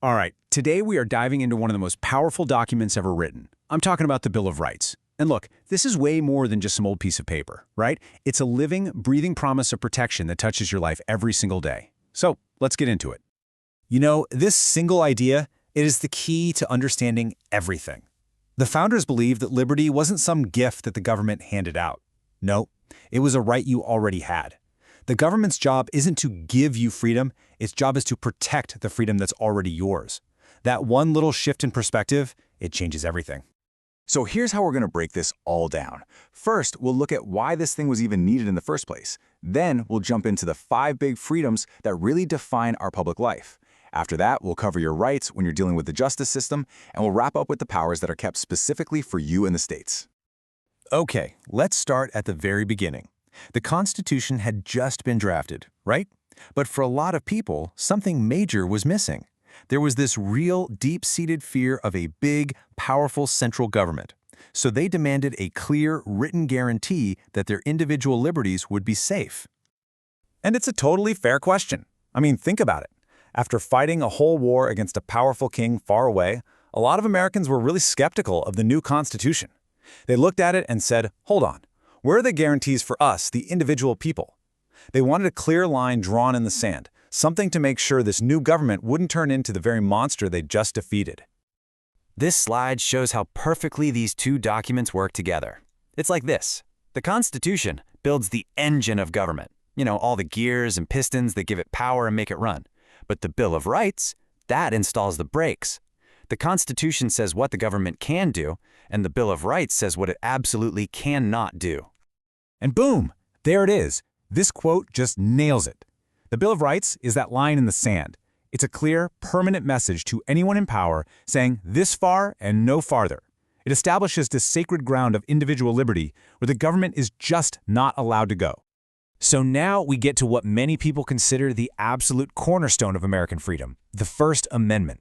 All right, today we are diving into one of the most powerful documents ever written. I'm talking about the Bill of Rights. And look, this is way more than just some old piece of paper, right? It's a living, breathing promise of protection that touches your life every single day. So let's get into it. You know, this single idea, it is the key to understanding everything. The founders believed that liberty wasn't some gift that the government handed out. No, it was a right you already had. The government's job isn't to give you freedom, its job is to protect the freedom that's already yours. That one little shift in perspective, it changes everything. So here's how we're going to break this all down. First, we'll look at why this thing was even needed in the first place. Then we'll jump into the 5 big freedoms that really define our public life. After that, we'll cover your rights when you're dealing with the justice system, and we'll wrap up with the powers that are kept specifically for you in the states. Okay, let's start at the very beginning. The Constitution had just been drafted, right? But for a lot of people, something major was missing. There was this real, deep-seated fear of a big, powerful central government. So they demanded a clear, written guarantee that their individual liberties would be safe. And it's a totally fair question. I mean, think about it. After fighting a whole war against a powerful king far away, a lot of Americans were really skeptical of the new Constitution. They looked at it and said, hold on, where are the guarantees for us, the individual people? They wanted a clear line drawn in the sand, something to make sure this new government wouldn't turn into the very monster they just defeated. This slide shows how perfectly these two documents work together. It's like this. The Constitution builds the engine of government. You know, all the gears and pistons that give it power and make it run. But the Bill of Rights, that installs the brakes. The Constitution says what the government can do, and the Bill of Rights says what it absolutely cannot do. And boom, there it is. This quote just nails it. The Bill of Rights is that line in the sand. It's a clear, permanent message to anyone in power saying this far and no farther. It establishes this sacred ground of individual liberty where the government is just not allowed to go. So now we get to what many people consider the absolute cornerstone of American freedom, the First Amendment.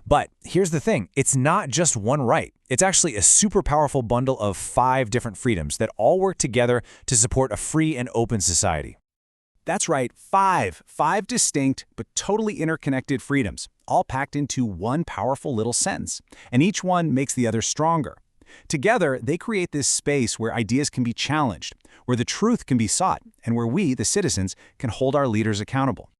But here's the thing, it's not just one right. It's actually a super powerful bundle of 5 different freedoms that all work together to support a free and open society. That's right, 5 distinct but totally interconnected freedoms, all packed into one powerful little sentence, and each one makes the other stronger. Together, they create this space where ideas can be challenged, where the truth can be sought, and where we, the citizens, can hold our leaders accountable.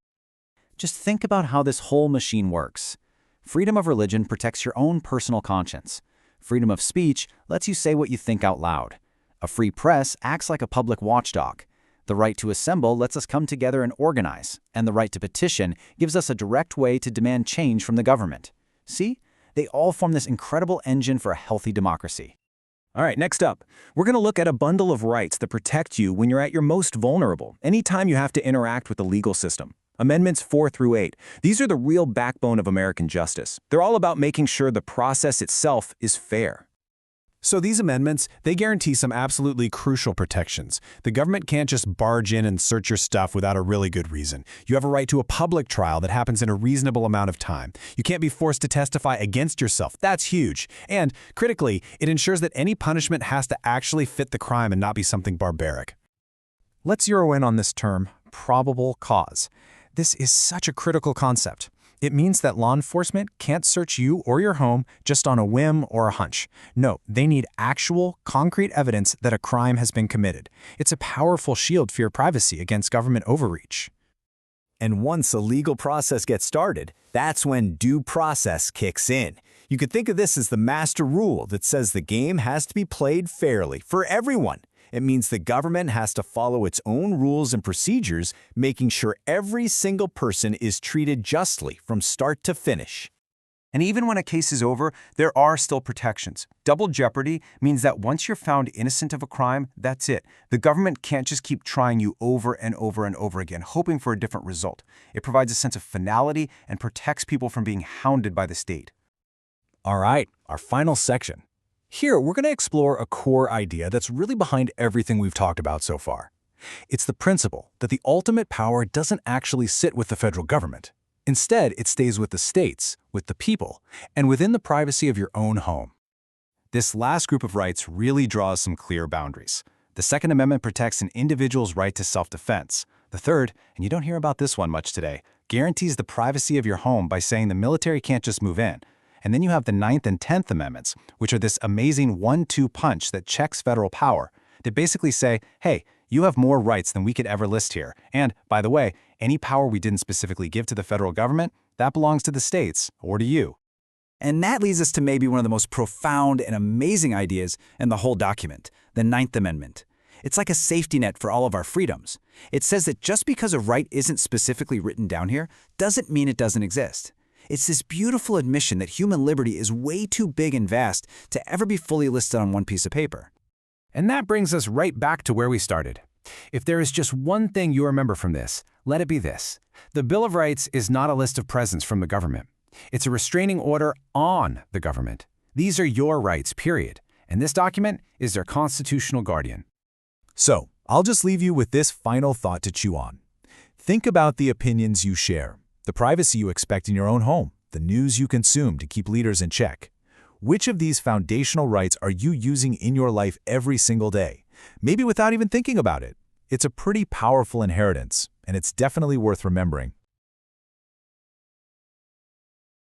Just think about how this whole machine works. Freedom of religion protects your own personal conscience. Freedom of speech lets you say what you think out loud. A free press acts like a public watchdog. The right to assemble lets us come together and organize, and the right to petition gives us a direct way to demand change from the government. See? They all form this incredible engine for a healthy democracy. All right, next up, we're going to look at a bundle of rights that protect you when you're at your most vulnerable, anytime you have to interact with the legal system. Amendments 4 through 8. These are the real backbone of American justice. They're all about making sure the process itself is fair. So these amendments, they guarantee some absolutely crucial protections. The government can't just barge in and search your stuff without a really good reason. You have a right to a public trial that happens in a reasonable amount of time. You can't be forced to testify against yourself. That's huge. And critically, it ensures that any punishment has to actually fit the crime and not be something barbaric. Let's zero in on this term, probable cause. This is such a critical concept. It means that law enforcement can't search you or your home just on a whim or a hunch. No, they need actual, concrete evidence that a crime has been committed. It's a powerful shield for your privacy against government overreach. And once a legal process gets started, that's when due process kicks in. You could think of this as the master rule that says the game has to be played fairly for everyone. It means the government has to follow its own rules and procedures, making sure every single person is treated justly from start to finish. And even when a case is over, there are still protections. Double jeopardy means that once you're found innocent of a crime, that's it. The government can't just keep trying you over and over and over again, hoping for a different result. It provides a sense of finality and protects people from being hounded by the state. All right, our final section. Here, we're going to explore a core idea that's really behind everything we've talked about so far. It's the principle that the ultimate power doesn't actually sit with the federal government. Instead, it stays with the states, with the people, and within the privacy of your own home. This last group of rights really draws some clear boundaries. The Second Amendment protects an individual's right to self-defense. The third, and you don't hear about this one much today, guarantees the privacy of your home by saying the military can't just move in. And then you have the 9th and 10th Amendments, which are this amazing 1-2 punch that checks federal power. They basically say, hey, you have more rights than we could ever list here. And, by the way, any power we didn't specifically give to the federal government, that belongs to the states, or to you. And that leads us to maybe one of the most profound and amazing ideas in the whole document, the 9th Amendment. It's like a safety net for all of our freedoms. It says that just because a right isn't specifically written down here doesn't mean it doesn't exist. It's this beautiful admission that human liberty is way too big and vast to ever be fully listed on one piece of paper. And that brings us right back to where we started. If there is just one thing you remember from this, let it be this. The Bill of Rights is not a list of presents from the government. It's a restraining order on the government. These are your rights, period. And this document is their constitutional guardian. So, I'll just leave you with this final thought to chew on. Think about the opinions you share, the privacy you expect in your own home, the news you consume to keep leaders in check. Which of these foundational rights are you using in your life every single day? Maybe without even thinking about it. It's a pretty powerful inheritance, and it's definitely worth remembering.